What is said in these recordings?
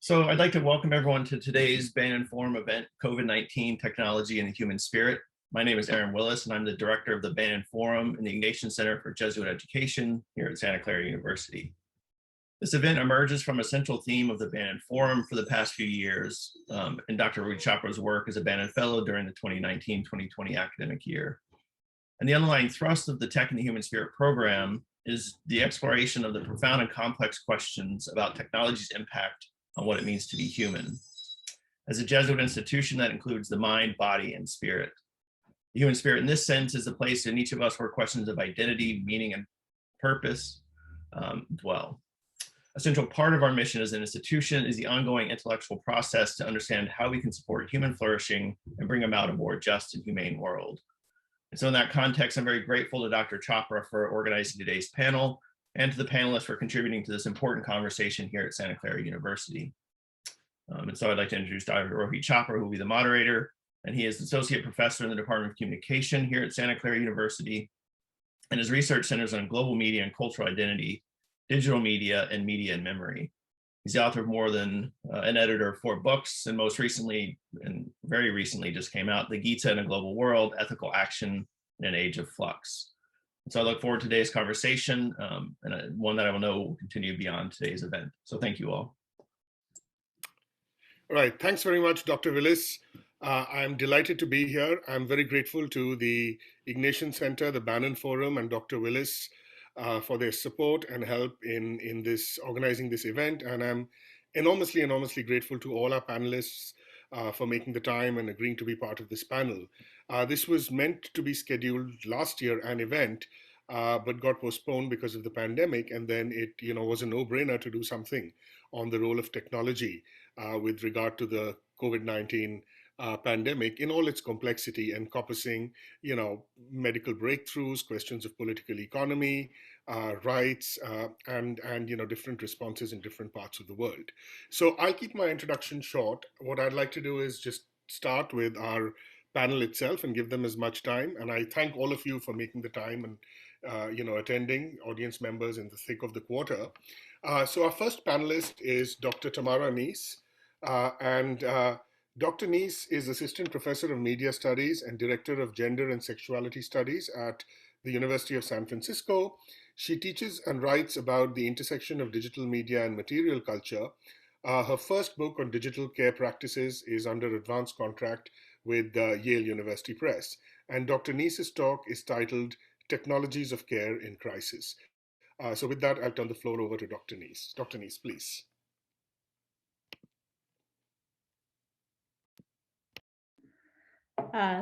So I'd like to welcome everyone to today's Bannon Forum event, COVID-19 Technology and the Human Spirit. My name is Aaron Willis, and I'm the director of the Bannon Forum in the Ignatian Center for Jesuit Education here at Santa Clara University. This event emerges from a central theme of the Bannon Forum for the past few years, and Dr. Rohit Chopra's work as a Bannon Fellow during the 2019-2020 academic year. And the underlying thrust of the Tech and the Human Spirit program is the exploration of the profound and complex questions about technology's impact on what it means to be human. As a Jesuit institution, that includes the mind, body, and spirit. The human spirit in this sense is the place in each of us where questions of identity, meaning, and purpose dwell. A central part of our mission as an institution is the ongoing intellectual process to understand how we can support human flourishing and bring about a more just and humane world. And so in that context, I'm very grateful to Dr. Chopra for organizing today's panel and to the panelists for contributing to this important conversation here at Santa Clara University. And so I'd like to introduce Dr. Rohit Chopra, who will be the moderator, and he is Associate Professor in the Department of Communication here at Santa Clara University, and his research centers on global media and cultural identity, digital media, and media and memory. He's the author of more than an editor of 4 books, and most recently, and very recently just came out, The Gita in a Global World, Ethical Action in an Age of Flux. So I look forward to today's conversation, and one that I will know will continue beyond today's event. So thank you all. All right, thanks very much, Dr. Willis. I'm delighted to be here. I'm very grateful to the Ignatian Center, the Bannon Forum, and Dr. Willis for their support and help in this organizing this event. And I'm enormously grateful to all our panelists for making the time and agreeing to be part of this panel. This was meant to be scheduled last year, an event, but got postponed because of the pandemic. And then it was a no-brainer to do something on the role of technology with regard to the COVID-19 pandemic in all its complexity, encompassing, medical breakthroughs, questions of political economy, rights, and different responses in different parts of the world. So I'll keep my introduction short. What I'd like to do is just start with our panel itself and give them as much time. And I thank all of you for making the time and attending, audience members in the thick of the quarter. So our first panelist is Dr. Tamara Neese, and Dr. Neese is Assistant Professor of Media Studies and Director of Gender and Sexuality Studies at the University of San Francisco. She teaches and writes about the intersection of digital media and material culture. Her first book on digital care practices is under advanced contract with Yale University Press. And Dr. Neese's talk is titled Technologies of Care in Crisis. So with that, I'll turn the floor over to Dr. Neese. Dr. Neese, please.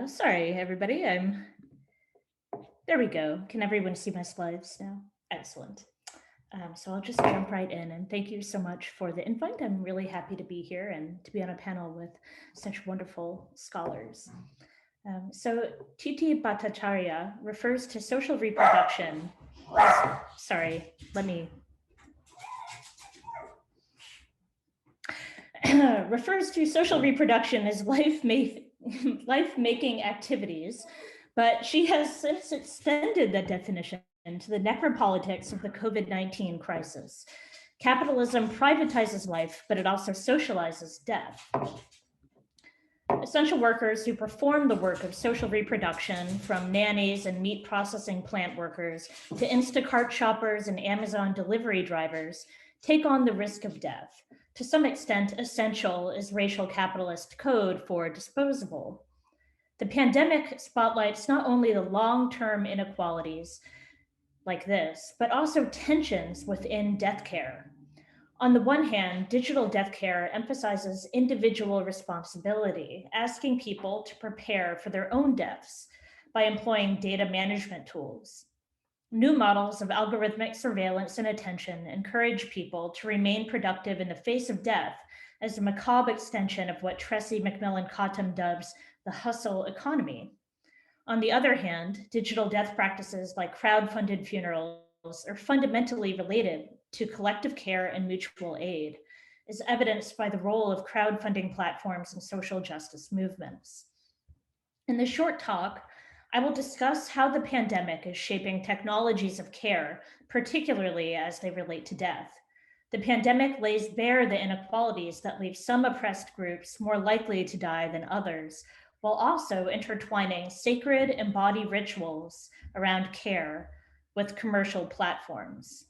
Sorry, everybody. There we go. Can everyone see my slides now? Excellent. So I'll just jump right in, and thank you so much for the invite. I'm really happy to be here and to be on a panel with such wonderful scholars. So Titi Bhattacharya refers to social reproduction as, refers to social reproduction as life-making activities, but she has since extended that definition to the necropolitics of the COVID-19 crisis. Capitalism privatizes life, but it also socializes death. Essential workers who perform the work of social reproduction, from nannies and meat processing plant workers to Instacart shoppers and Amazon delivery drivers, take on the risk of death. To some extent, essential is racial capitalist code for disposable. The pandemic spotlights not only the long-term inequalities like this, but also tensions within death care. On the one hand, digital death care emphasizes individual responsibility, asking people to prepare for their own deaths by employing data management tools. New models of algorithmic surveillance and attention encourage people to remain productive in the face of death as a macabre extension of what Tressie McMillan Cottom dubs the hustle economy. On the other hand, digital death practices like crowd-funded funerals are fundamentally related to collective care and mutual aid, as evidenced by the role of crowdfunding platforms and social justice movements. In this short talk, I will discuss how the pandemic is shaping technologies of care, particularly as they relate to death. The pandemic lays bare the inequalities that leave some oppressed groups more likely to die than others, while also intertwining sacred embodied rituals around care with commercial platforms.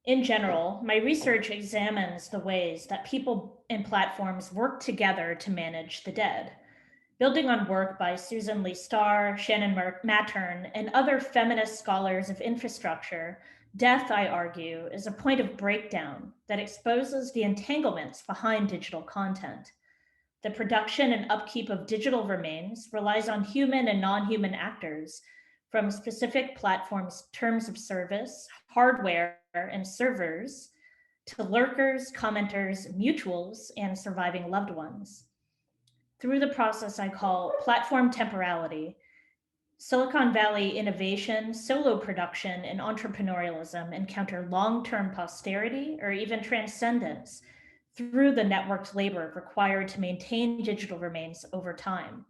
In general, my research examines the ways that people and platforms work together to manage the dead. Building on work by Susan Lee Starr, Shannon Mattern, and other feminist scholars of infrastructure, death, I argue, is a point of breakdown that exposes the entanglements behind digital content. The production and upkeep of digital remains relies on human and non-human actors, from specific platforms' terms of service, hardware, and servers, to lurkers, commenters, mutuals, and surviving loved ones. Through the process I call platform temporality, Silicon Valley innovation, solo production, and entrepreneurialism encounter long-term posterity or even transcendence through the networked labor required to maintain digital remains over time.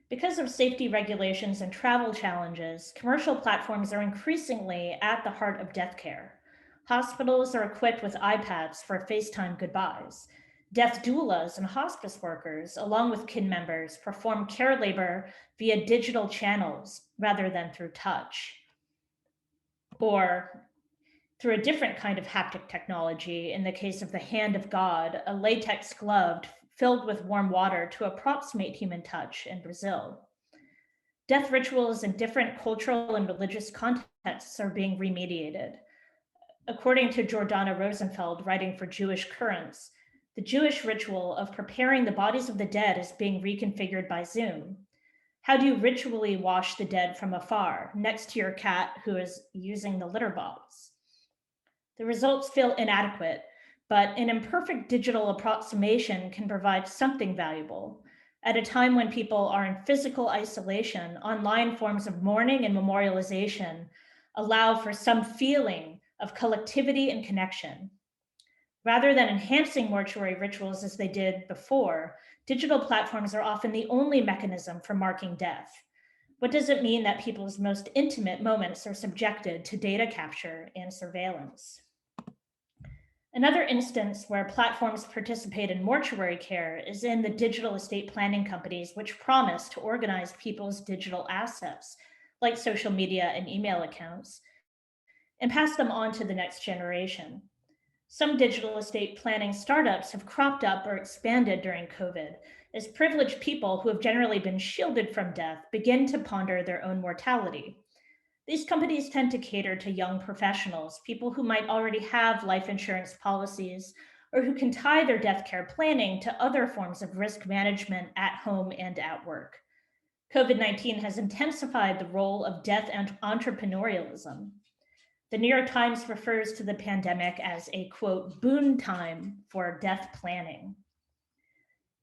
Because of safety regulations and travel challenges, commercial platforms are increasingly at the heart of death care. Hospitals are equipped with iPads for FaceTime goodbyes. Death doulas and hospice workers, along with kin members, perform care labor via digital channels rather than through touch, or through a different kind of haptic technology. In the case of the hand of God, a latex glove filled with warm water to approximate human touch in Brazil. Death rituals in different cultural and religious contexts are being remediated. According to Jordana Rosenfeld, writing for Jewish Currents, the Jewish ritual of preparing the bodies of the dead is being reconfigured by Zoom. How do you ritually wash the dead from afar, next to your cat who is using the litter box? The results feel inadequate, but an imperfect digital approximation can provide something valuable. At a time when people are in physical isolation, online forms of mourning and memorialization allow for some feeling of collectivity and connection. Rather than enhancing mortuary rituals as they did before, digital platforms are often the only mechanism for marking death. What does it mean that people's most intimate moments are subjected to data capture and surveillance? Another instance where platforms participate in mortuary care is in the digital estate planning companies, which promise to organize people's digital assets, like social media and email accounts, and pass them on to the next generation. Some digital estate planning startups have cropped up or expanded during COVID as privileged people who have generally been shielded from death begin to ponder their own mortality. These companies tend to cater to young professionals, people who might already have life insurance policies, or who can tie their death care planning to other forms of risk management at home and at work. COVID-19 has intensified the role of death and entrepreneurialism. The New York Times refers to the pandemic as a, quote, boon time for death planning.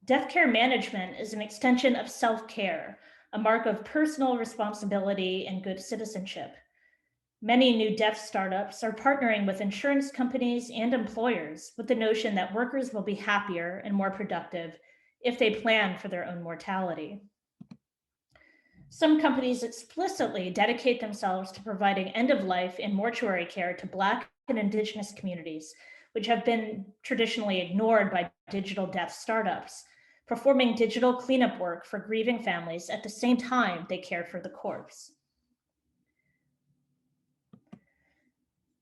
Death care management is an extension of self-care, a mark of personal responsibility and good citizenship. Many new death startups are partnering with insurance companies and employers with the notion that workers will be happier and more productive if they plan for their own mortality. Some companies explicitly dedicate themselves to providing end-of-life and mortuary care to Black and Indigenous communities, which have been traditionally ignored by digital death startups, performing digital cleanup work for grieving families at the same time they care for the corpse.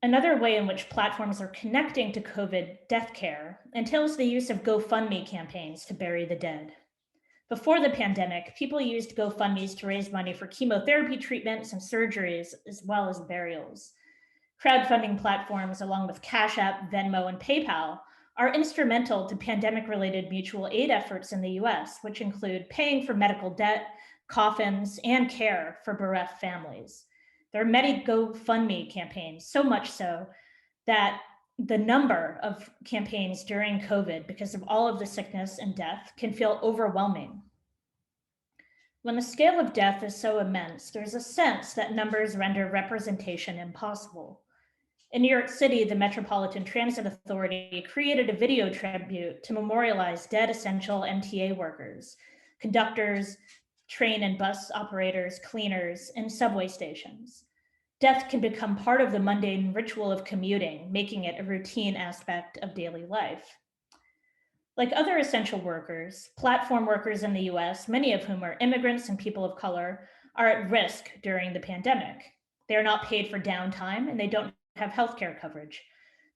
Another way in which platforms are connecting to COVID death care entails the use of GoFundMe campaigns to bury the dead. Before the pandemic, people used GoFundMes to raise money for chemotherapy treatments and surgeries, as well as burials. Crowdfunding platforms, along with Cash App, Venmo, and PayPal, are instrumental to pandemic-related mutual aid efforts in the US, which include paying for medical debt, coffins, and care for bereft families. There are many GoFundMe campaigns, so much so that the number of campaigns during COVID, because of all of the sickness and death, can feel overwhelming. When the scale of death is so immense, there's a sense that numbers render representation impossible. In New York City, the Metropolitan Transit Authority created a video tribute to memorialize dead essential MTA workers, conductors, train and bus operators, cleaners, and subway stations. Death can become part of the mundane ritual of commuting, making it a routine aspect of daily life. Like other essential workers, platform workers in the US, many of whom are immigrants and people of color, are at risk during the pandemic. They are not paid for downtime and they don't have healthcare coverage.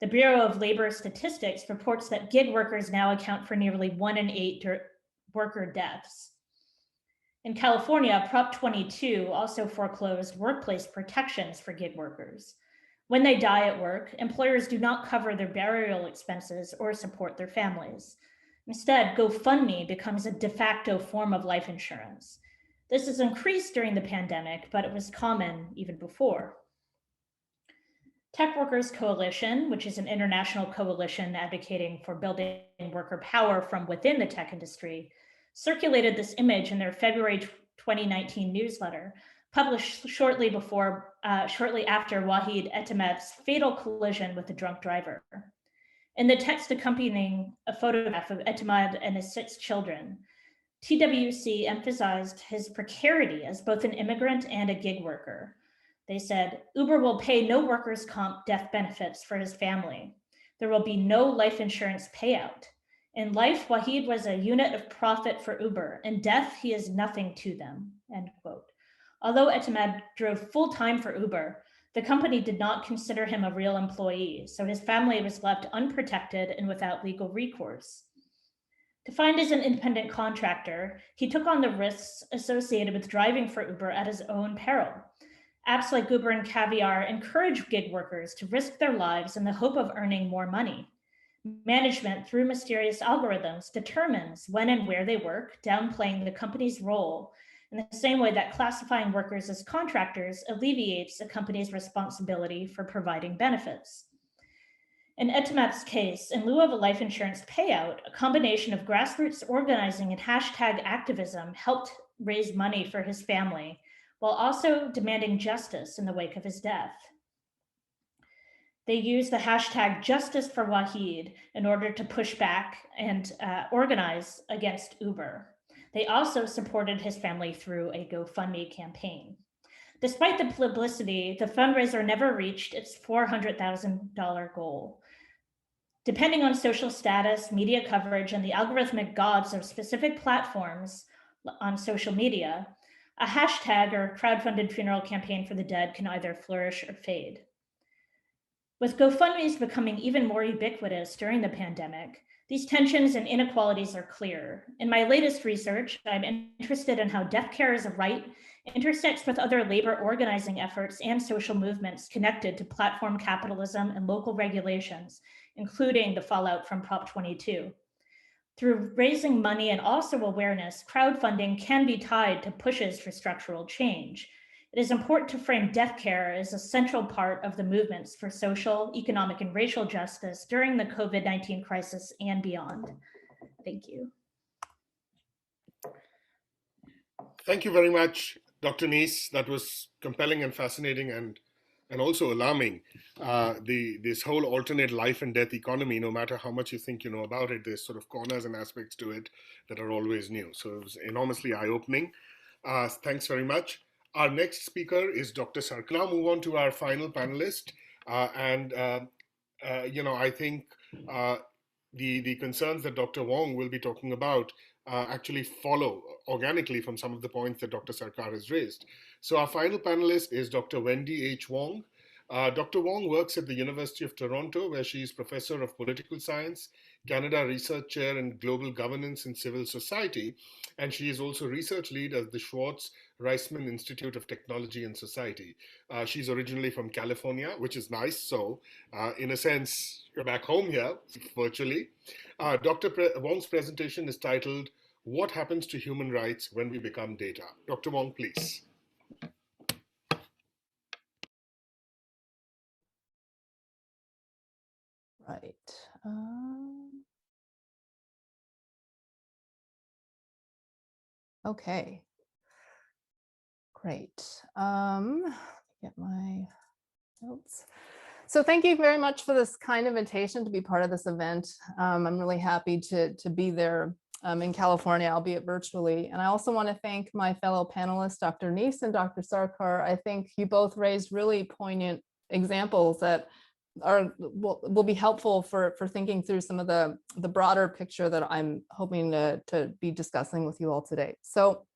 The Bureau of Labor Statistics reports that gig workers now account for nearly 1 in 8 worker deaths. In California, Prop 22 also foreclosed workplace protections for gig workers. When they die at work, employers do not cover their burial expenses or support their families. Instead, GoFundMe becomes a de facto form of life insurance. This has increased during the pandemic, but it was common even before. Tech Workers Coalition, which is an international coalition advocating for building worker power from within the tech industry, circulated this image in their February 2019 newsletter, published shortly after Wahid Etemed's fatal collision with a drunk driver. In the text accompanying a photograph of Etemed and his 6 children, TWC emphasized his precarity as both an immigrant and a gig worker. They said, Uber will pay no workers' comp death benefits for his family. There will be no life insurance payout. In life, Wahid was a unit of profit for Uber. In death, he is nothing to them, end quote. Although Etemed drove full-time for Uber, the company did not consider him a real employee, so his family was left unprotected and without legal recourse. Defined as an independent contractor, he took on the risks associated with driving for Uber at his own peril. Apps like Uber and Caviar encourage gig workers to risk their lives in the hope of earning more money. Management, through mysterious algorithms, determines when and where they work, downplaying the company's role in the same way that classifying workers as contractors alleviates a company's responsibility for providing benefits. In Etemed's case, in lieu of a life insurance payout, a combination of grassroots organizing and hashtag activism helped raise money for his family, while also demanding justice in the wake of his death. They used the hashtag Justice for Wahid in order to push back and organize against Uber. They also supported his family through a GoFundMe campaign. Despite the publicity, the fundraiser never reached its $400,000 goal. Depending on social status, media coverage, and the algorithmic gods of specific platforms on social media, a hashtag or crowdfunded funeral campaign for the dead can either flourish or fade. With GoFundMes becoming even more ubiquitous during the pandemic, these tensions and inequalities are clear. In my latest research, I'm interested in how death care as a right intersects with other labor organizing efforts and social movements connected to platform capitalism and local regulations, including the fallout from Prop 22. Through raising money and also awareness, crowdfunding can be tied to pushes for structural change. It is important to frame death care as a central part of the movements for social, economic, and racial justice during the COVID-19 crisis and beyond. Thank you. Thank you very much, Dr. Neese. That was compelling and fascinating and also alarming. This whole alternate life and death economy, no matter how much you think you know about it, there's sort of corners and aspects to it that are always new. So it was enormously eye-opening. Thanks very much. Our next speaker is Dr. Sarkar. Now move on to our final panelist. I think the concerns that Dr. Wong will be talking about actually follow organically from some of the points that Dr. Sarkar has raised. So our final panelist is Dr. Wendy H. Wong. Dr. Wong works at the University of Toronto, where she is Professor of Political Science, Canada Research Chair in Global Governance and Civil Society, and she is also Research Lead at the Schwartz Reisman Institute of Technology and Society. She's originally from California, which is nice. So in a sense, you're back home here, virtually. Dr. Wong's presentation is titled, What Happens to Human Rights When We Become Data? Dr. Wong, please. Right. Okay. Great. Get my notes. So thank you very much for this kind invitation to be part of this event. I'm really happy to be there in California, albeit virtually. And I also want to thank my fellow panelists, Dr. Neese and Dr. Sarkar. I think you both raised really poignant examples that will be helpful for thinking through some of the broader picture that I'm hoping to be discussing with you all today. So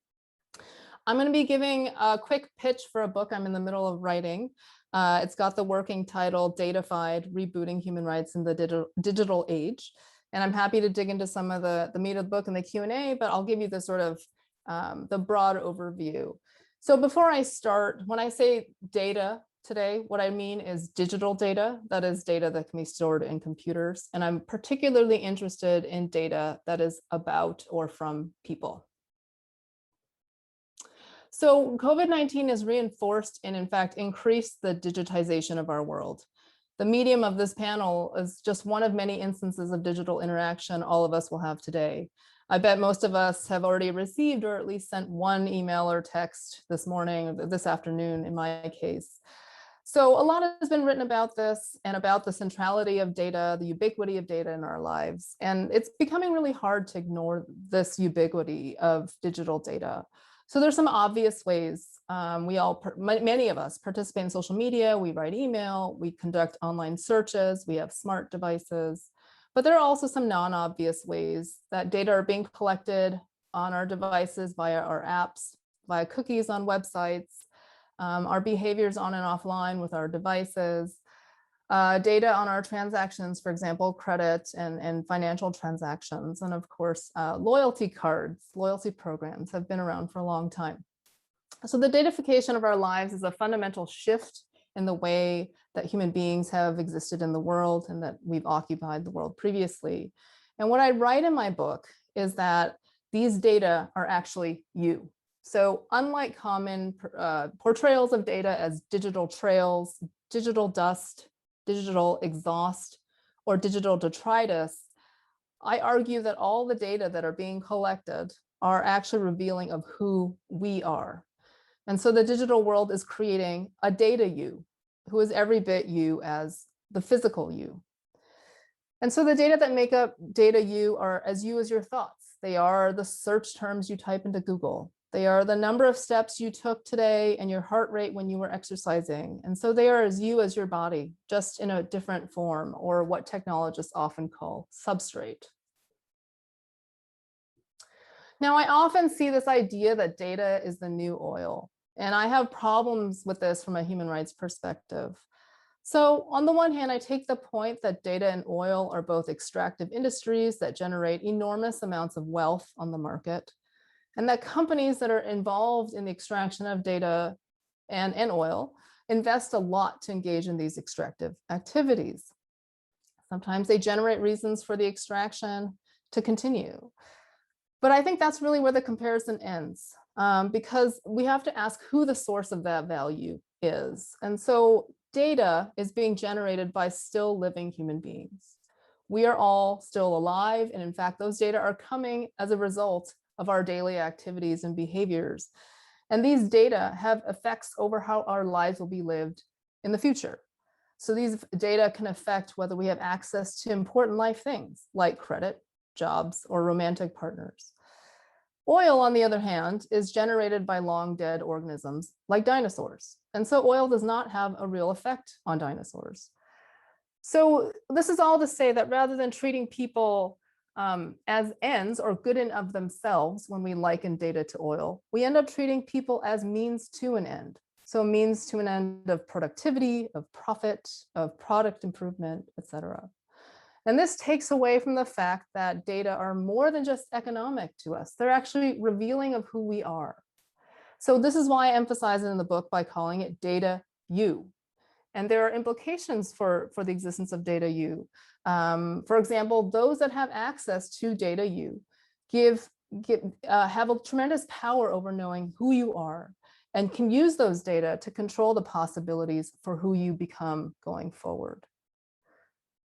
I'm going to be giving a quick pitch for a book I'm in the middle of writing. It's got the working title, Datafied, Rebooting Human Rights in the Digital Age. And I'm happy to dig into some of the meat of the book and the Q&A, but I'll give you the sort of the broad overview. So before I start, when I say data today, what I mean is digital data, that is data that can be stored in computers. And I'm particularly interested in data that is about or from people. So COVID-19 has reinforced and in fact increased the digitization of our world. The medium of this panel is just one of many instances of digital interaction all of us will have today. I bet most of us have already received or at least sent one email or text this morning, or this afternoon in my case. So a lot has been written about this and about the centrality of data, the ubiquity of data in our lives. And it's becoming really hard to ignore this ubiquity of digital data. So there's some obvious ways many of us participate in social media, we write email, we conduct online searches, we have smart devices, but there are also some non-obvious ways that data are being collected on our devices via our apps, via cookies on websites, our behaviors on and offline with our devices, data on our transactions, for example, credit and financial transactions. And of course, loyalty cards, loyalty programs have been around for a long time. So the datafication of our lives is a fundamental shift in the way that human beings have existed in the world and that we've occupied the world previously. And what I write in my book is that these data are actually you. So unlike common portrayals of data as digital trails, digital dust, digital exhaust, or digital detritus, I argue that all the data that are being collected are actually revealing of who we are. And so the digital world is creating a data you, who is every bit you as the physical you. And so the data that make up data you are as you as your thoughts. They are the search terms you type into Google. They are the number of steps you took today and your heart rate when you were exercising. And so they are as you as your body, just in a different form, or what technologists often call substrate. Now, I often see this idea that data is the new oil, and I have problems with this from a human rights perspective. So on the one hand, I take the point that data and oil are both extractive industries that generate enormous amounts of wealth on the market, and that companies that are involved in the extraction of data and oil invest a lot to engage in these extractive activities. Sometimes they generate reasons for the extraction to continue. But I think that's really where the comparison ends, because we have to ask who the source of that value is. And so data is being generated by still living human beings. We are all still alive. And in fact, those data are coming as a result of our daily activities and behaviors. And these data have effects over how our lives will be lived in the future. So these data can affect whether we have access to important life things like credit, jobs, or romantic partners. Oil, on the other hand, is generated by long dead organisms like dinosaurs. And so oil does not have a real effect on dinosaurs. So this is all to say that rather than treating people as ends or good in of themselves when we liken data to oil, we end up treating people as means to an end. So means to an end of productivity, of profit, of product improvement, etc. And this takes away from the fact that data are more than just economic to us. They're actually revealing of who we are. So this is why I emphasize it in the book by calling it data you. And there are implications for the existence of data you. For example, those that have access to data you have a tremendous power over knowing who you are and can use those data to control the possibilities for who you become going forward.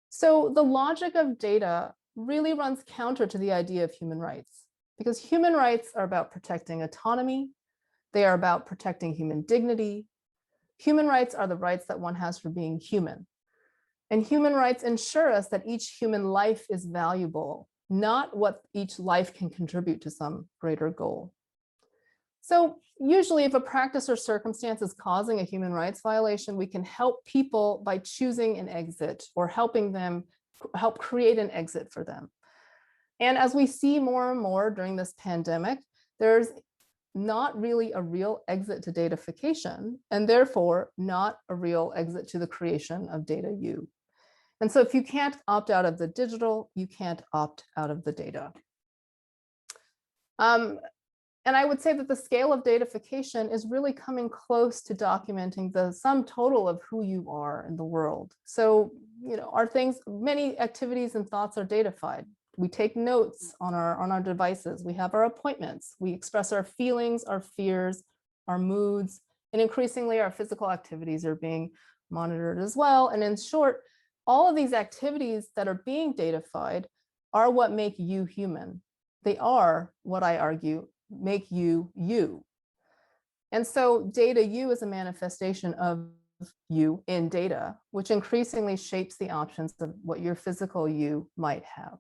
So the logic of data really runs counter to the idea of human rights, because human rights are about protecting autonomy. They are about protecting human dignity. Human rights are the rights that one has for being human. And human rights ensure us that each human life is valuable not what each life can contribute to some greater goal. So usually if a practice or circumstance is causing a human rights violation, we can help people by choosing an exit or helping them help create an exit for them. And as we see more and more during this pandemic, there's not really a real exit to datafication, and therefore not a real exit to the creation of data U. And so if you can't opt out of the digital, you can't opt out of the data. And I would say that the scale of datafication is really coming close to documenting the sum total of who you are in the world. So, many activities and thoughts are datafied. We take notes on our devices. We have our appointments. We express our feelings, our fears, our moods, and increasingly our physical activities are being monitored as well. And in short, all of these activities that are being datafied are what make you human. They are what I argue make you you. And so data U is a manifestation of you in data, which increasingly shapes the options of what your physical you might have.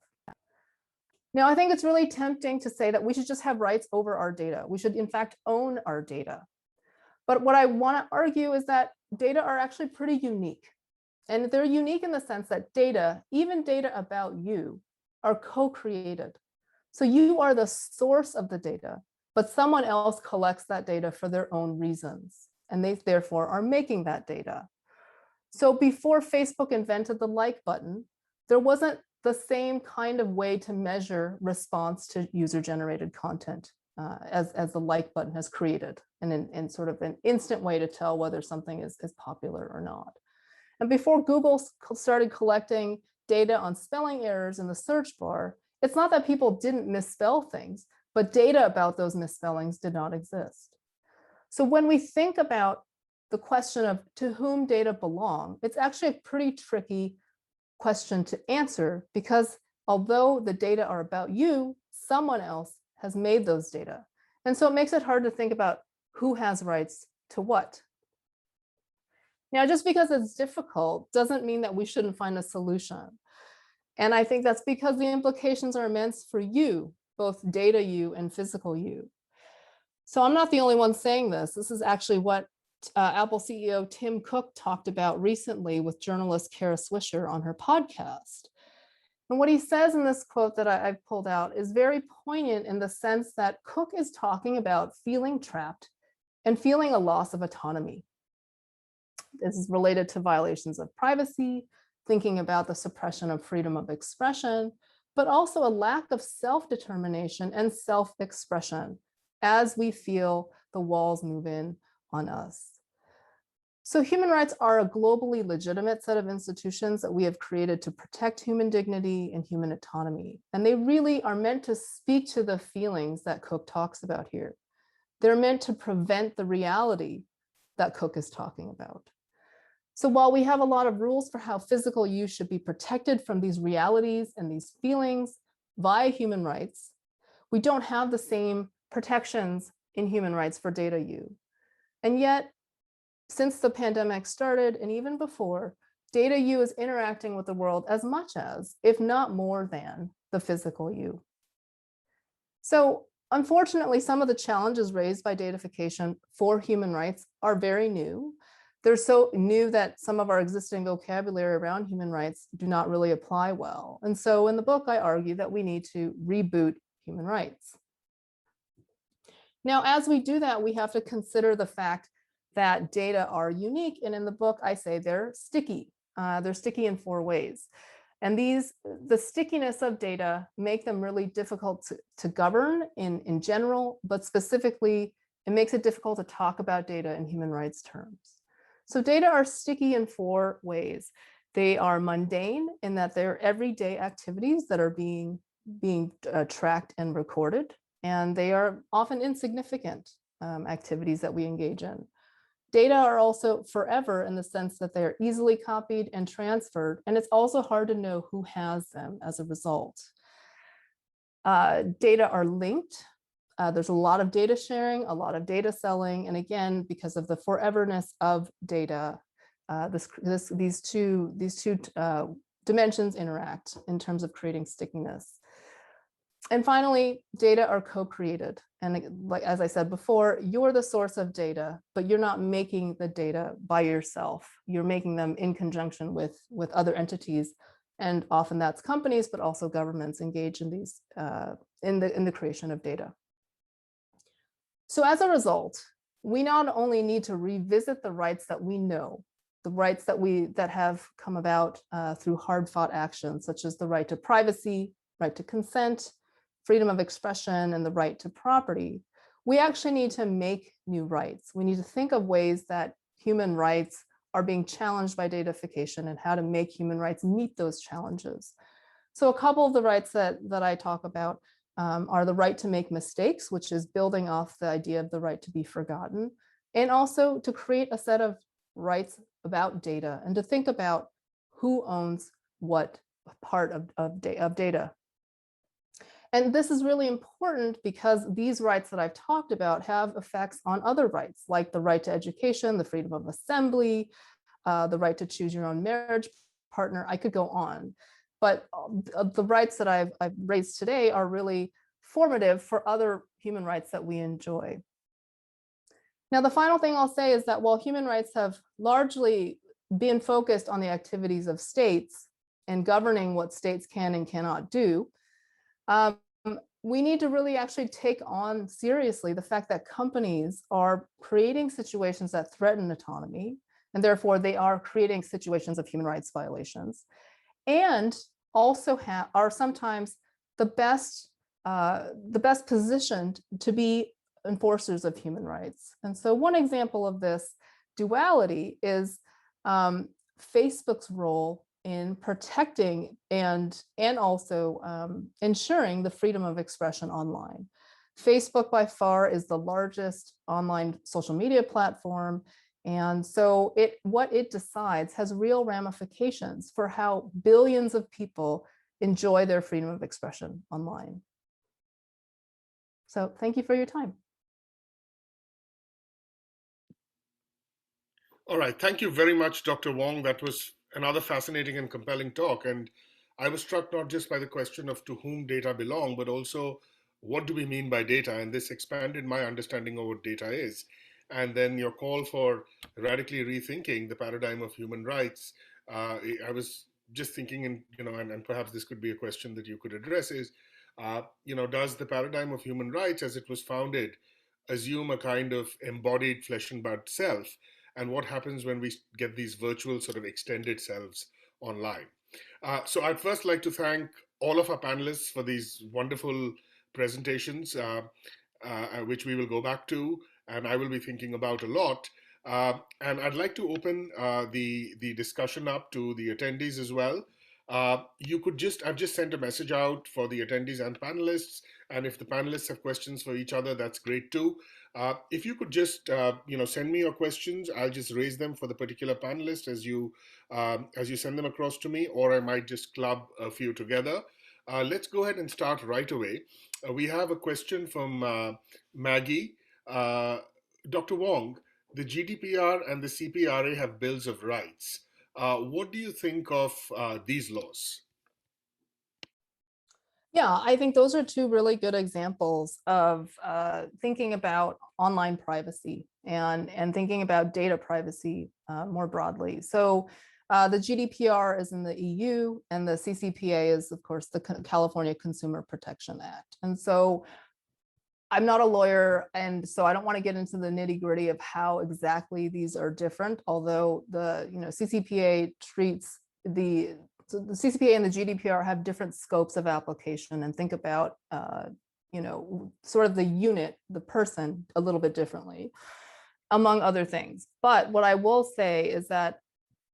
Now, I think it's really tempting to say that we should just have rights over our data. We should, in fact, own our data. But what I want to argue is that data are actually pretty unique. And they're unique in the sense that data, even data about you, are co-created. So you are the source of the data, but someone else collects that data for their own reasons, and they therefore are making that data. So before Facebook invented the like button, there wasn't the same kind of way to measure response to user-generated content as the like button has created, and in sort of an instant way to tell whether something is popular or not. And before Google started collecting data on spelling errors in the search bar, it's not that people didn't misspell things, but data about those misspellings did not exist. So when we think about the question of to whom data belong, it's actually a pretty tricky question to answer, because although the data are about you, someone else has made those data. And so it makes it hard to think about who has rights to what. Now, just because it's difficult doesn't mean that we shouldn't find a solution. And I think that's because the implications are immense for you, both data you and physical you. So I'm not the only one saying this. This is actually what Apple CEO Tim Cook talked about recently with journalist Kara Swisher on her podcast. And what he says in this quote that I've pulled out is very poignant in the sense that Cook is talking about feeling trapped and feeling a loss of autonomy. This is related to violations of privacy, thinking about the suppression of freedom of expression, but also a lack of self-determination and self-expression as we feel the walls move in on us. So human rights are a globally legitimate set of institutions that we have created to protect human dignity and human autonomy. And they really are meant to speak to the feelings that Cook talks about here. They're meant to prevent the reality that Cook is talking about. So while we have a lot of rules for how physical use should be protected from these realities and these feelings via human rights, we don't have the same protections in human rights for data use. And yet, since the pandemic started and even before, data use is interacting with the world as much as, if not more than, the physical use. So unfortunately, some of the challenges raised by datafication for human rights are very new. They're so new that some of our existing vocabulary around human rights do not really apply well. And so in the book, I argue that we need to reboot human rights. Now, as we do that, we have to consider the fact that data are unique. And in the book, I say they're sticky. They're sticky in 4 ways. And the stickiness of data make them really difficult to govern in general, but specifically, it makes it difficult to talk about data in human rights terms. So data are sticky in 4 ways. They are mundane in that they're everyday activities that are being tracked and recorded, and they are often insignificant activities that we engage in. Data are also forever in the sense that they're easily copied and transferred, and it's also hard to know who has them as a result. Data are linked. There's a lot of data sharing, a lot of data selling, and again, because of the foreverness of data, these two dimensions interact in terms of creating stickiness. And finally, data are co-created. And like, as I said before, you're the source of data, but you're not making the data by yourself. You're making them in conjunction with other entities. And often that's companies, but also governments engage in these, in the creation of data. So as a result, we not only need to revisit the rights that we know, the rights that have come about through hard-fought actions, such as the right to privacy, right to consent, freedom of expression, and the right to property. We actually need to make new rights. We need to think of ways that human rights are being challenged by datafication and how to make human rights meet those challenges. So a couple of the rights that I talk about are the right to make mistakes, which is building off the idea of the right to be forgotten, and also to create a set of rights about data and to think about who owns what part of data. And this is really important because these rights that I've talked about have effects on other rights, like the right to education, the freedom of assembly, the right to choose your own marriage partner. I could go on, but the rights that I've raised today are really formative for other human rights that we enjoy. Now, the final thing I'll say is that while human rights have largely been focused on the activities of states and governing what states can and cannot do, we need to really actually take on seriously the fact that companies are creating situations that threaten autonomy, and therefore they are creating situations of human rights violations, and also are sometimes the best positioned to be enforcers of human rights. And so one example of this duality is Facebook's role in protecting and also ensuring the freedom of expression online. Facebook by far is the largest online social media platform. And so what it decides has real ramifications for how billions of people enjoy their freedom of expression online. So thank you for your time. All right, thank you very much, Dr. Wong. That was another fascinating and compelling talk. And I was struck not just by the question of to whom data belong, but also what do we mean by data? And this expanded my understanding of what data is. And then your call for radically rethinking the paradigm of human rights. I was just thinking, and perhaps this could be a question that you could address is, does the paradigm of human rights as it was founded assume a kind of embodied flesh and blood self? And what happens when we get these virtual sort of extended selves online? So I'd first like to thank all of our panelists for these wonderful presentations, which we will go back to, and I will be thinking about a lot. And I'd like to open the discussion up to the attendees as well. I've just sent a message out for the attendees and panelists, and if the panelists have questions for each other, that's great too. If you could just, send me your questions, I'll just raise them for the particular panelist as you send them across to me, or I might just club a few together. Let's go ahead and start right away. We have a question from Maggie. Dr. Wong, the GDPR and the CPRA have bills of rights. What do you think of these laws? Yeah, I think those are two really good examples of thinking about online privacy and thinking about data privacy more broadly. So the GDPR is in the EU, and the CCPA is, of course, the California Consumer Protection Act. And so I'm not a lawyer, and so I don't want to get into the nitty-gritty of how exactly these are different, although the CCPA treats so the CCPA and the GDPR have different scopes of application and think about, sort of the unit, the person, a little bit differently, among other things. But what I will say is that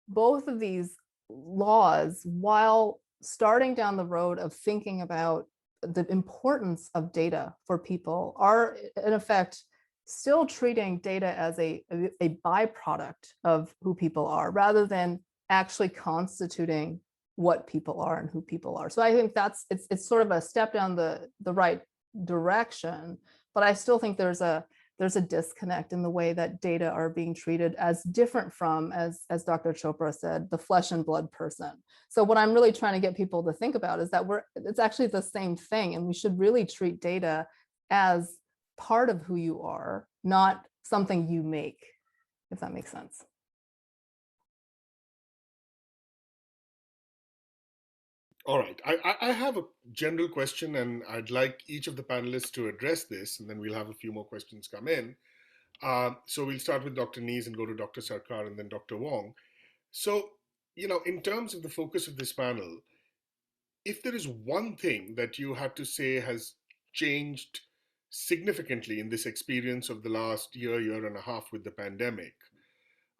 both of these laws, while starting down the road of thinking about the importance of data for people, are in effect still treating data as a byproduct of who people are, rather than actually constituting what people are and who people are. So I think it's sort of a step down the right direction, but I still think there's a there's a disconnect in the way that data are being treated as different from, as Dr. Chopra said, the flesh and blood person. So what I'm really trying to get people to think about is that it's actually the same thing, and we should really treat data as part of who you are, not something you make, if that makes sense. All right, I have a general question, and I'd like each of the panelists to address this, and then we'll have a few more questions come in. So we'll start with Dr. Nees and go to Dr. Sarkar and then Dr. Wong. So, in terms of the focus of this panel, if there is one thing that you had to say has changed significantly in this experience of the last year and a half with the pandemic,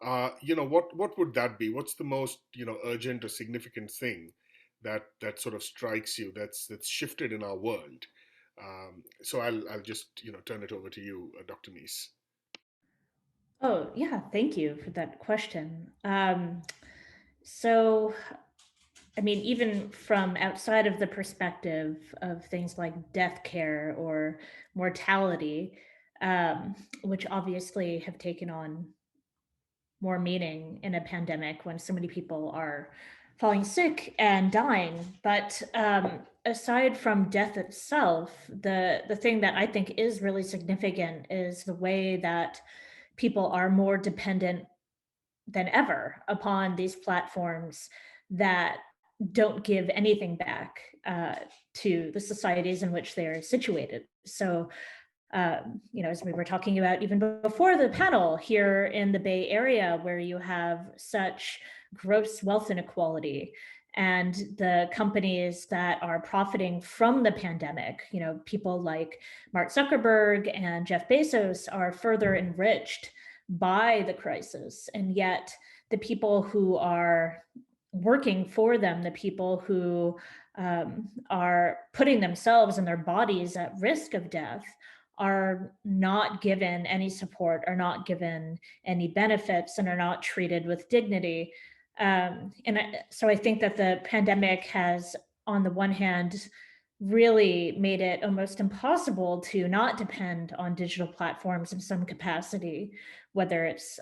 what would that be? What's the most, urgent or significant thing that sort of strikes you that's shifted in our world? So I'll just, turn it over to you, Dr. Nees. Oh, yeah, thank you for that question. So, I mean, even from outside of the perspective of things like death care or mortality, which obviously have taken on more meaning in a pandemic when so many people are falling sick and dying. But aside from death itself, the thing that I think is really significant is the way that people are more dependent than ever upon these platforms that don't give anything back to the societies in which they're situated. So, as we were talking about even before the panel here in the Bay Area, where you have such gross wealth inequality, and the companies that are profiting from the pandemic, people like Mark Zuckerberg and Jeff Bezos are further enriched by the crisis. And yet the people who are working for them, the people who are putting themselves and their bodies at risk of death, are not given any support, are not given any benefits, and are not treated with dignity. So I think that the pandemic has, on the one hand, really made it almost impossible to not depend on digital platforms in some capacity, whether it's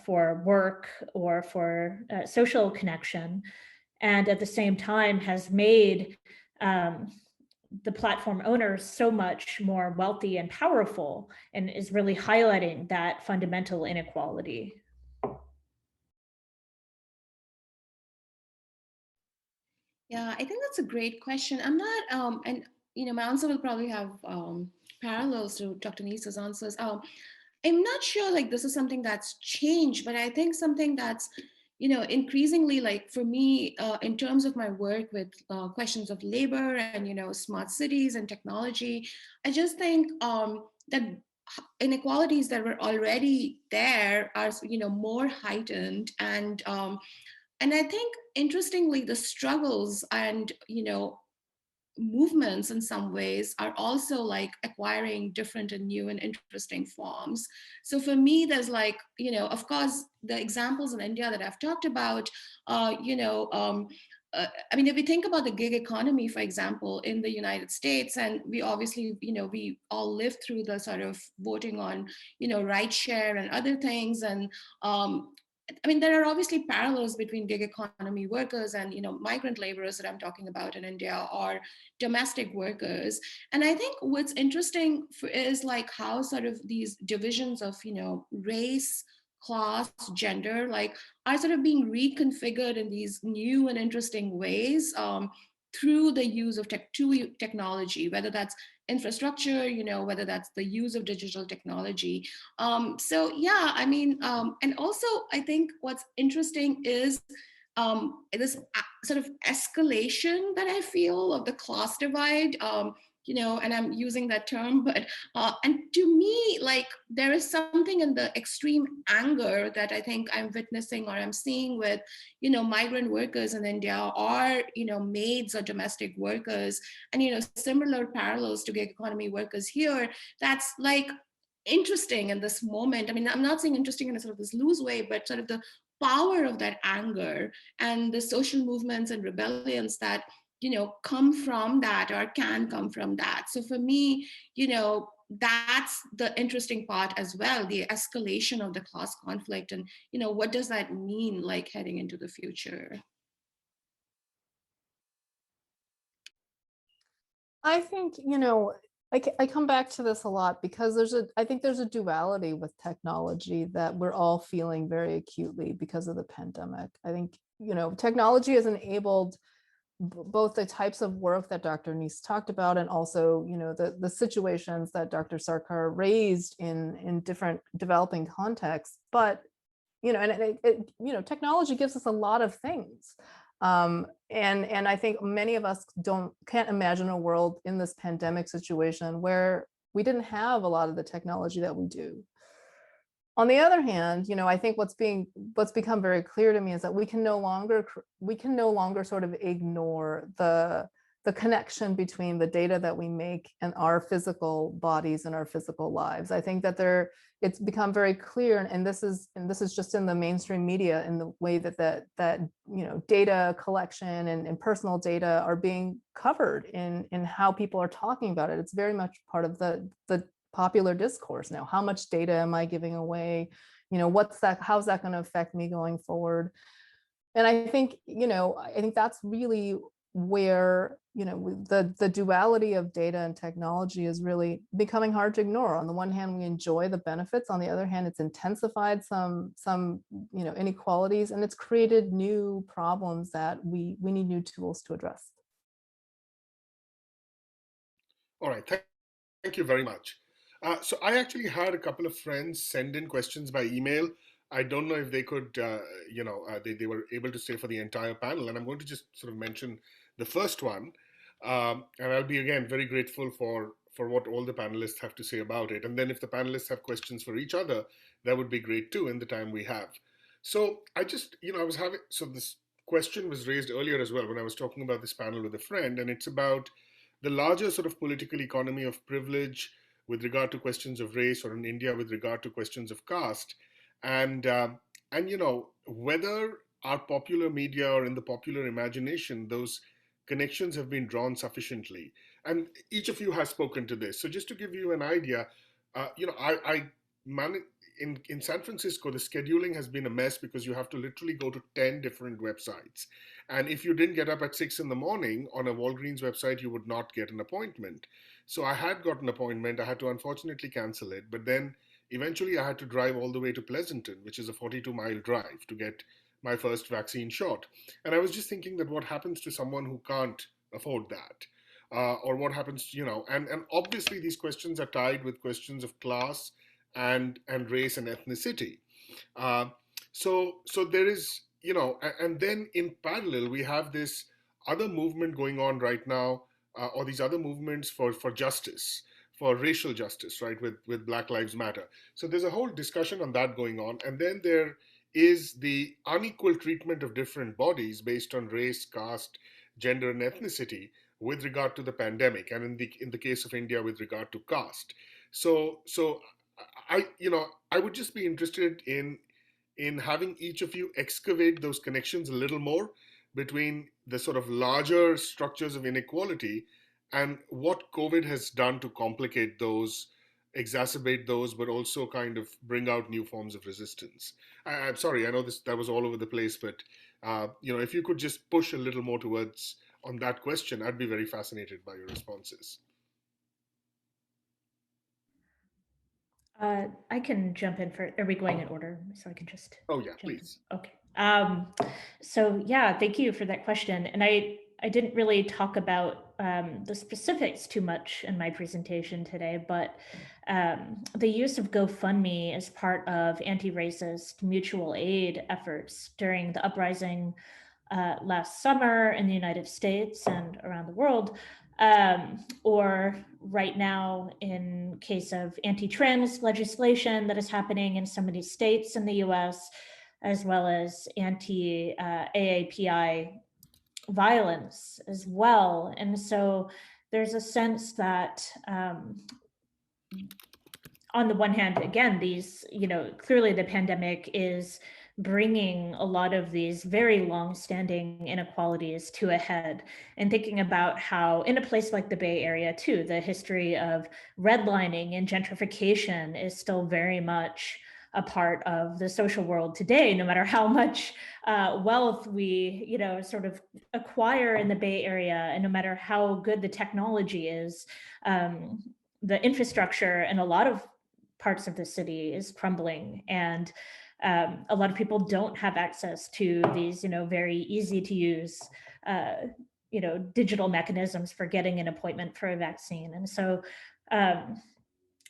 for work or for social connection, and at the same time has made the platform owners so much more wealthy and powerful, and is really highlighting that fundamental inequality. Yeah, I think that's a great question. I'm not, and my answer will probably have parallels to Dr. Nees's answers. I'm not sure like this is something that's changed, but I think something that's, increasingly like for me, in terms of my work with questions of labor and, smart cities and technology, I just think that inequalities that were already there are, more heightened. And I think, interestingly, the struggles and, movements in some ways are also like acquiring different and new and interesting forms. So for me, there's like, of course, the examples in India that I've talked about, I mean, if we think about the gig economy, for example, in the United States, and we obviously, we all lived through the sort of voting on, rideshare and other things. And I mean, there are obviously parallels between gig economy workers and, migrant laborers that I'm talking about in India, or domestic workers. And I think what's interesting is like how sort of these divisions of, race, class, gender, like are sort of being reconfigured in these new and interesting ways through the use of technology, whether that's infrastructure, whether that's the use of digital technology. So yeah, I mean, and also I think what's interesting is this sort of escalation that I feel of the class divide, and I'm using that term, but, and to me, like there is something in the extreme anger that I think I'm witnessing or I'm seeing with, migrant workers in India, or, maids or domestic workers, and, similar parallels to gig economy workers here, that's like interesting in this moment. I mean, I'm not saying interesting in a sort of this loose way, but sort of the power of that anger and the social movements and rebellions that come from that or can come from that. So for me, that's the interesting part as well, the escalation of the class conflict. And, what does that mean, like heading into the future? I think, I come back to this a lot because I think there's a duality with technology that we're all feeling very acutely because of the pandemic. I think, technology has enabled both the types of work that Dr. Neese talked about, and also, the situations that Dr. Sarkar raised in different developing contexts. But, technology gives us a lot of things. And I think many of us can't imagine a world in this pandemic situation where we didn't have a lot of the technology that we do. On the other hand, I think what's become very clear to me is that we can no longer sort of ignore the connection between the data that we make and our physical bodies and our physical lives. I think that it's become very clear, and this is just in the mainstream media, in the way that data collection and personal data are being covered in how people are talking about it. It's very much part of the popular discourse now. How much data am I giving away? How's that going to affect me going forward? And I think that's really where the duality of data and technology is really becoming hard to ignore. On the one hand, we enjoy the benefits. On the other hand, it's intensified some inequalities, and it's created new problems that we need new tools to address. All right, thank you very much. So I actually had a couple of friends send in questions by email. I don't know if they could, they were able to stay for the entire panel, and I'm going to just sort of mention the first one, and I'll be again very grateful for what all the panelists have to say about it. And then if the panelists have questions for each other, that would be great too in the time we have. So I just, so this question was raised earlier as well when I was talking about this panel with a friend, and it's about the larger sort of political economy of privilege with regard to questions of race, or in India with regard to questions of caste, and whether our popular media or in the popular imagination those connections have been drawn sufficiently. And each of you has spoken to this. So just to give you an idea, I manage in San Francisco, the scheduling has been a mess because you have to literally go to 10 different websites. And if you didn't get up at 6 in the morning on a Walgreens website, you would not get an appointment. So I had got an appointment. I had to unfortunately cancel it. But then eventually I had to drive all the way to Pleasanton, which is a 42-mile drive, to get my first vaccine shot. And I was just thinking that what happens to someone who can't afford that? Or what happens, and obviously these questions are tied with questions of class and race and ethnicity. So there is, and then in parallel, we have this other movement going on right now, or these other movements for justice, for racial justice, right, with Black Lives Matter. So there's a whole discussion on that going on. And then there is the unequal treatment of different bodies based on race, caste, gender, and ethnicity with regard to the pandemic, and in the case of India, with regard to caste. So I would just be interested in having each of you excavate those connections a little more between the sort of larger structures of inequality and what COVID has done to complicate those, exacerbate those, but also kind of bring out new forms of resistance. I'm sorry, I know that was all over the place, but if you could just push a little more towards on that question, I'd be very fascinated by your responses. I can jump in for, are we going in order? So I can just. Oh yeah, please. In. Okay. So yeah, thank you for that question. And I didn't really talk about the specifics too much in my presentation today, but the use of GoFundMe as part of anti-racist mutual aid efforts during the uprising last summer in the United States and around the world, or right now in case of anti-trans legislation that is happening in some of these states in the US, as well as anti-AAPI violence as well. And so there's a sense that on the one hand, again, these, clearly the pandemic is bringing a lot of these very long-standing inequalities to a head, and thinking about how in a place like the Bay Area too, the history of redlining and gentrification is still very much a part of the social world today, no matter how much wealth we, sort of acquire in the Bay Area, and no matter how good the technology is, the infrastructure in a lot of parts of the city is crumbling, and a lot of people don't have access to these, very easy to use, digital mechanisms for getting an appointment for a vaccine. And so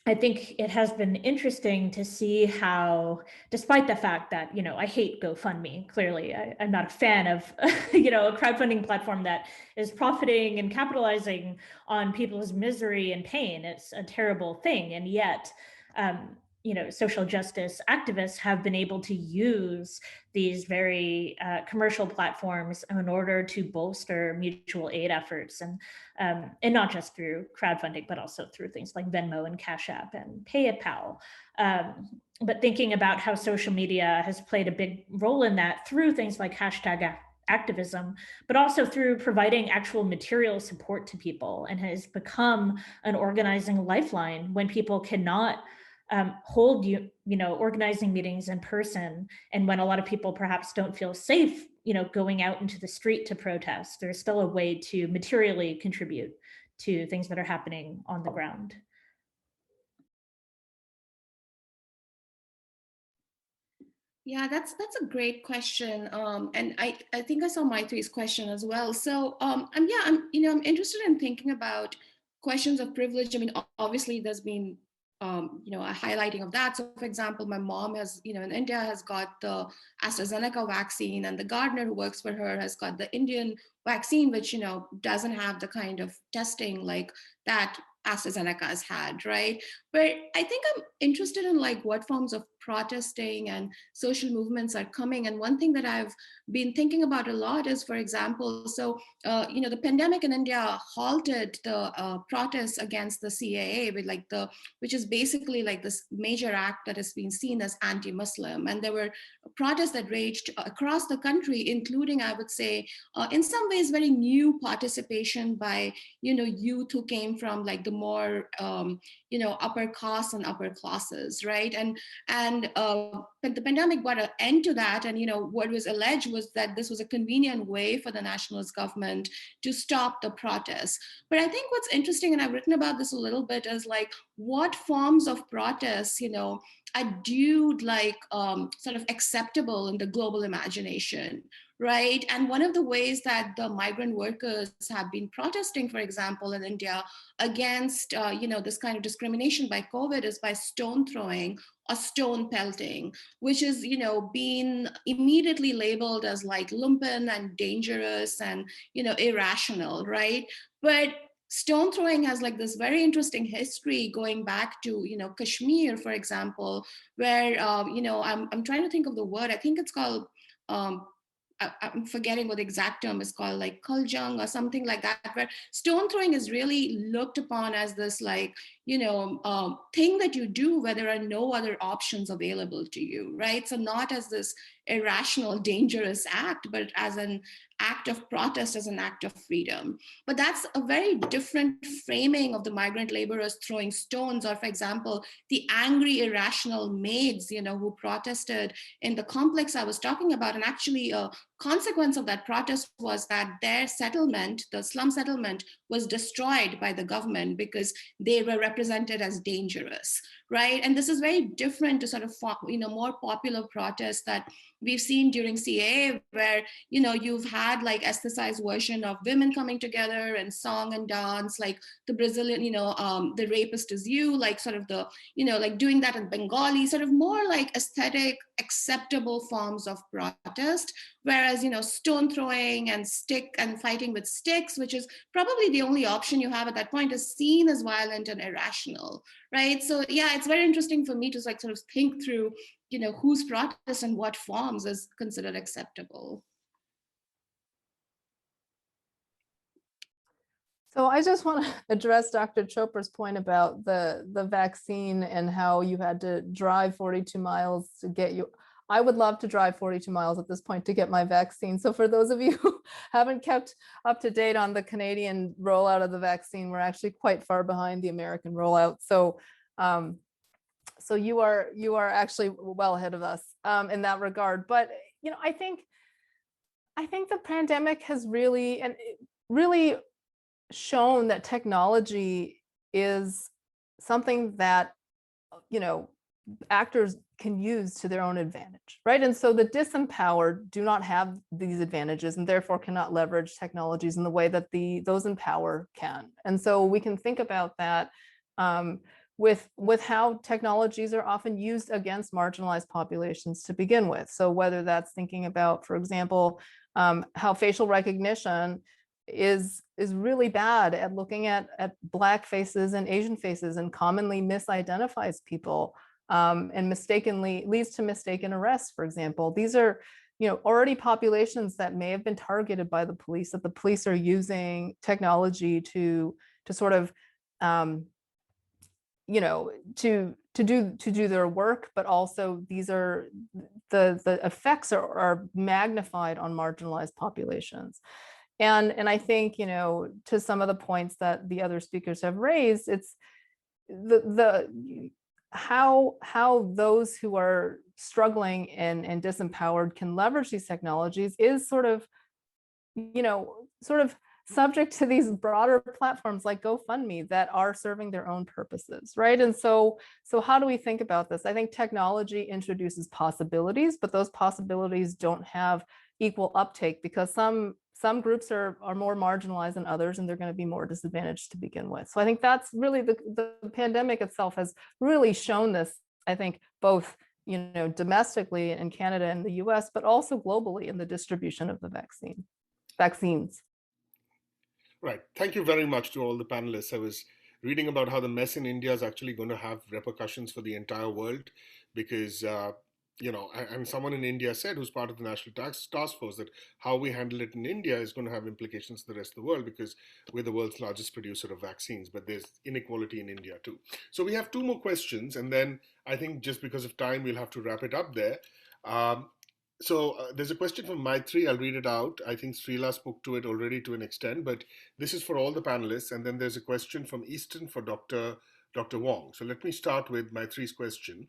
I think it has been interesting to see how, despite the fact that, I hate GoFundMe, clearly, I'm not a fan of, a crowdfunding platform that is profiting and capitalizing on people's misery and pain. It's a terrible thing. And yet, social justice activists have been able to use these very commercial platforms in order to bolster mutual aid efforts, and not just through crowdfunding, but also through things like Venmo and Cash App and PayPal. But thinking about how social media has played a big role in that through things like hashtag activism, but also through providing actual material support to people, and has become an organizing lifeline when people cannot hold organizing meetings in person, and when a lot of people perhaps don't feel safe going out into the street to protest. There's still a way to materially contribute to things that are happening on the ground. Yeah, that's a great question, and I think I saw Maitri's question as well. So I'm interested in thinking about questions of privilege. I mean, obviously there's been a highlighting of that. So, for example, my mom has, in India, has got the AstraZeneca vaccine, and the gardener who works for her has got the Indian vaccine, which doesn't have the kind of testing like that AstraZeneca has had, right? But I think I'm interested in like what forms of protesting and social movements are coming. And one thing that I've been thinking about a lot is, for example, the pandemic in India halted the protests against the CAA, which is basically like this major act that has been seen as anti-Muslim. And there were protests that raged across the country, including, I would say, in some ways, very new participation by, youth who came from like the more, upper castes and upper classes, right? But the pandemic brought an end to that. And, what was alleged was that this was a convenient way for the nationalist government to stop the protests. But I think what's interesting, and I've written about this a little bit, is like what forms of protests, are deemed like sort of acceptable in the global imagination, right? And one of the ways that the migrant workers have been protesting, for example, in India against, this kind of discrimination by COVID is by stone throwing or stone pelting, which is, being immediately labeled as like lumpen and dangerous and, irrational, right? But stone throwing has like this very interesting history going back to, Kashmir, for example, where, I'm trying to think of the word, I think it's called, I'm forgetting what the exact term is called, like kuljang or something like that, where stone throwing is really looked upon as this like, thing that you do where there are no other options available to you, right? So not as this irrational, dangerous act, but as an act of protest, as an act of freedom. But that's a very different framing of the migrant laborers throwing stones, or for example, the angry, irrational maids, who protested in the complex I was talking about. And actually a consequence of that protest was that their settlement, the slum settlement, was destroyed by the government because they were represented as dangerous, right? And this is very different to sort of, more popular protests that we've seen during CAA, where, you've had like aestheticized version of women coming together and song and dance, like the Brazilian, the rapist is you, like sort of the, like doing that in Bengali, sort of more like aesthetic, acceptable forms of protest. Whereas, stone throwing and stick and fighting with sticks, which is probably the only option you have at that point, is seen as violent and irrational, right? So yeah, it's very interesting for me to like sort of think through, whose protest and what forms is considered acceptable. So I just want to address Dr. Chopra's point about the vaccine and how you had to drive 42 miles to get you. I would love to drive 42 miles at this point to get my vaccine. So for those of you who haven't kept up to date on the Canadian rollout of the vaccine, we're actually quite far behind the American rollout. So so you are actually well ahead of us in that regard. But I think the pandemic has really shown that technology is something that actors can use to their own advantage, right? And so the disempowered do not have these advantages and therefore cannot leverage technologies in the way that those in power can. And so we can think about that with how technologies are often used against marginalized populations to begin with. So whether that's thinking about, for example, how facial recognition is really bad at looking at Black faces and Asian faces and commonly misidentifies people and mistakenly leads to mistaken arrests, for example. These are already populations that may have been targeted by the police, that the police are using technology to sort of to do their work, but also these are the effects are magnified on marginalized populations. And I think, to some of the points that the other speakers have raised, it's how those who are struggling and disempowered can leverage these technologies is sort of subject to these broader platforms like GoFundMe that are serving their own purposes, right? And so how do we think about this? I think technology introduces possibilities, but those possibilities don't have equal uptake because some groups are more marginalized than others, and they're going to be more disadvantaged to begin with. So I think that's really the pandemic itself has really shown this, I think, both domestically in Canada and the US, but also globally in the distribution of the vaccines. Right. Thank you very much to all the panelists. I was reading about how the mess in India is actually going to have repercussions for the entire world because, and someone in India said, who's part of the National Task Force, that how we handle it in India is going to have implications for the rest of the world because we're the world's largest producer of vaccines, but there's inequality in India too. So we have two more questions, and then I think just because of time, we'll have to wrap it up there. There's a question from Maitri. I'll read it out. I think Srila spoke to it already to an extent, but this is for all the panelists. And then there's a question from Easton for Dr. Wong. So let me start with Maitri's question.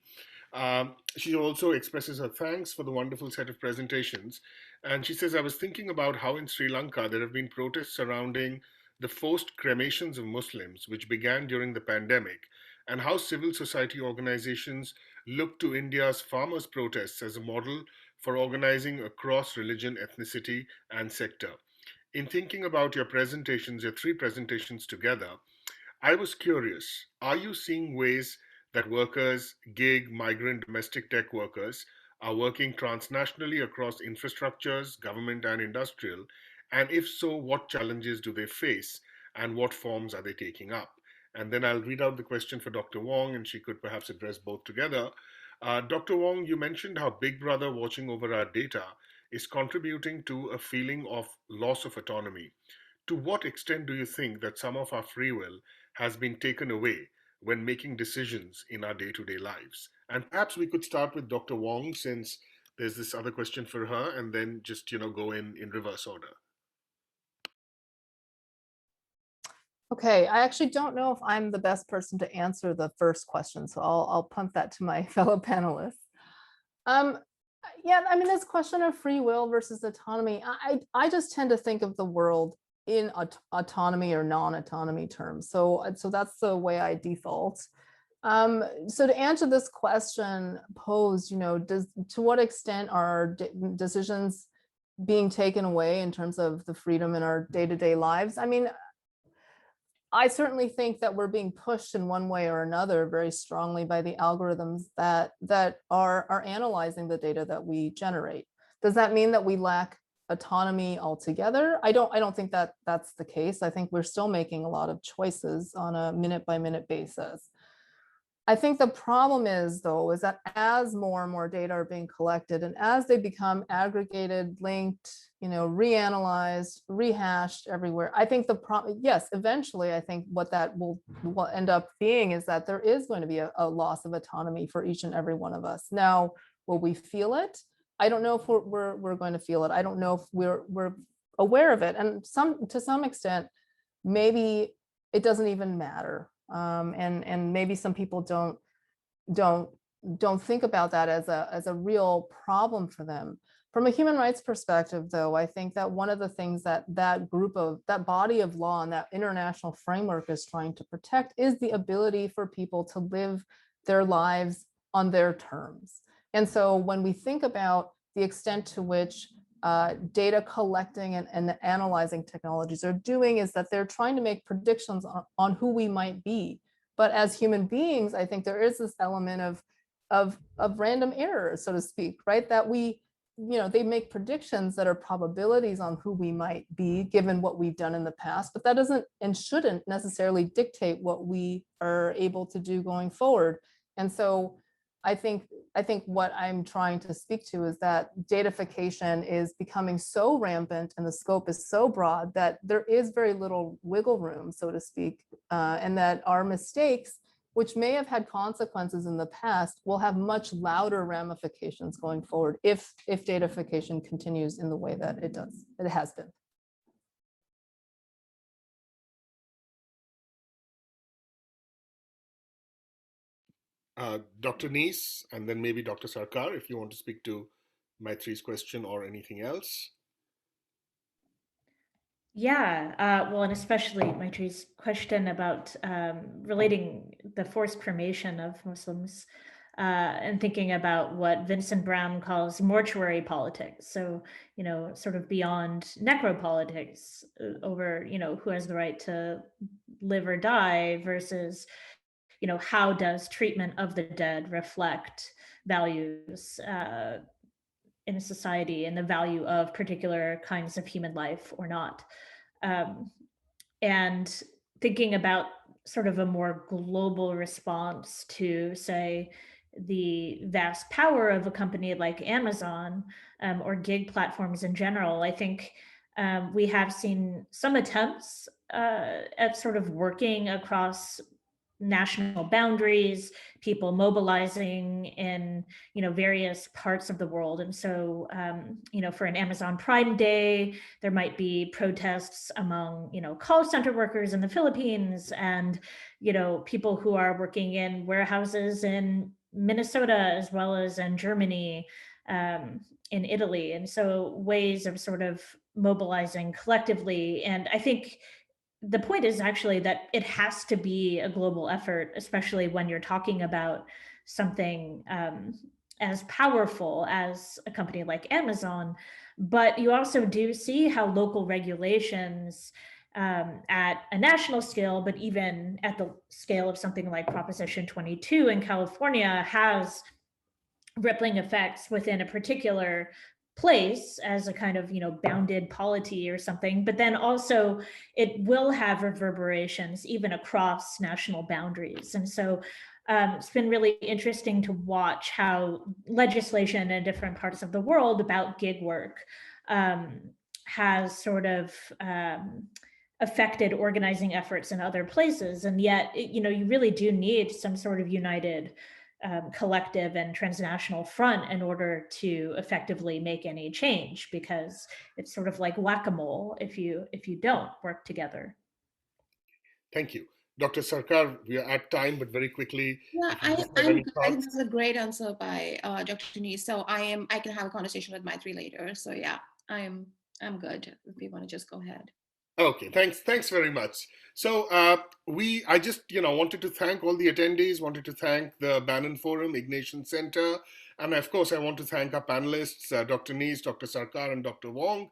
She also expresses her thanks for the wonderful set of presentations. And she says, I was thinking about how in Sri Lanka there have been protests surrounding the forced cremations of Muslims, which began during the pandemic, and how civil society organizations look to India's farmers' protests as a model for organizing across religion, ethnicity, and sector. In thinking about your three presentations together, I was curious, are you seeing ways that workers, gig, migrant, domestic tech workers are working transnationally across infrastructures, government and industrial? And if so, what challenges do they face and what forms are they taking up? And then I'll read out the question for Dr. Wong and she could perhaps address both together. Dr. Wong, you mentioned how Big Brother watching over our data is contributing to a feeling of loss of autonomy. To what extent do you think that some of our free will has been taken away when making decisions in our day-to-day lives? And perhaps we could start with Dr. Wong, since there's this other question for her, and then just go in reverse order. Okay, I actually don't know if I'm the best person to answer the first question, so I'll punt that to my fellow panelists. Yeah, I mean, this question of free will versus autonomy, I just tend to think of the world in autonomy or non-autonomy terms. So that's the way I default. So to answer this question posed, to what extent are decisions being taken away in terms of the freedom in our day-to-day lives? I mean, I certainly think that we're being pushed in one way or another very strongly by the algorithms that are analyzing the data that we generate. Does that mean that we lack autonomy altogether? I don't think that that's the case. I think we're still making a lot of choices on a minute-by-minute basis. I think the problem is, though, is that as more and more data are being collected and as they become aggregated, linked, reanalyzed, rehashed everywhere, I think yes, eventually, I think what that will end up being is that there is going to be a loss of autonomy for each and every one of us. Now, Will we feel it? I don't know if we're going to feel it. I don't know if we're aware of it. And to some extent, maybe it doesn't even matter. And maybe some people don't think about that as a real problem for them. From a human rights perspective, though, I think that one of the things that that body of law and that international framework is trying to protect is the ability for people to live their lives on their terms. And so when we think about the extent to which data collecting and analyzing technologies are doing, is that they're trying to make predictions on who we might be. But as human beings, I think there is this element of random error, so to speak, right? That they make predictions that are probabilities on who we might be given what we've done in the past, but that doesn't and shouldn't necessarily dictate what we are able to do going forward. And so I think what I'm trying to speak to is that datafication is becoming so rampant and the scope is so broad that there is very little wiggle room, so to speak, and that our mistakes, which may have had consequences in the past, will have much louder ramifications going forward if datafication continues in the way that it has been. Dr. Neese, and then maybe Dr. Sarkar, if you want to speak to Maitri's question or anything else. Yeah, well, and especially Maitri's question about relating the forced cremation of Muslims and thinking about what Vincent Brown calls mortuary politics. So, sort of beyond necropolitics over, who has the right to live or die versus, how does treatment of the dead reflect values in a society and the value of particular kinds of human life or not. And thinking about sort of a more global response to, say, the vast power of a company like Amazon or gig platforms in general, I think we have seen some attempts at sort of working across national boundaries, people mobilizing in various parts of the world. And so for an Amazon Prime Day, there might be protests among call center workers in the Philippines and people who are working in warehouses in Minnesota as well as in Germany, in Italy. And so ways of sort of mobilizing collectively. And I think the point is actually that it has to be a global effort, especially when you're talking about something as powerful as a company like Amazon. But you also do see how local regulations at a national scale, but even at the scale of something like Proposition 22 in California, has rippling effects within a particular place as a kind of bounded polity or something, but then also it will have reverberations even across national boundaries. And so it's been really interesting to watch how legislation in different parts of the world about gig work has sort of affected organizing efforts in other places. And yet you really do need some sort of united collective and transnational front in order to effectively make any change, because it's sort of like whack-a-mole if you don't work together. Thank you. Dr. Sarkar, we are at time, but very quickly. Yeah, I think this is a great answer by Dr. Neese. So I can have a conversation with Maitri later. So yeah, I'm good if we want to just go ahead. Okay, thanks very much. So I just wanted to thank all the attendees, wanted to thank the Bannon Forum, Ignatian Center, and of course I want to thank our panelists, Dr. Neese, Dr. Sarkar, and Dr. Wong.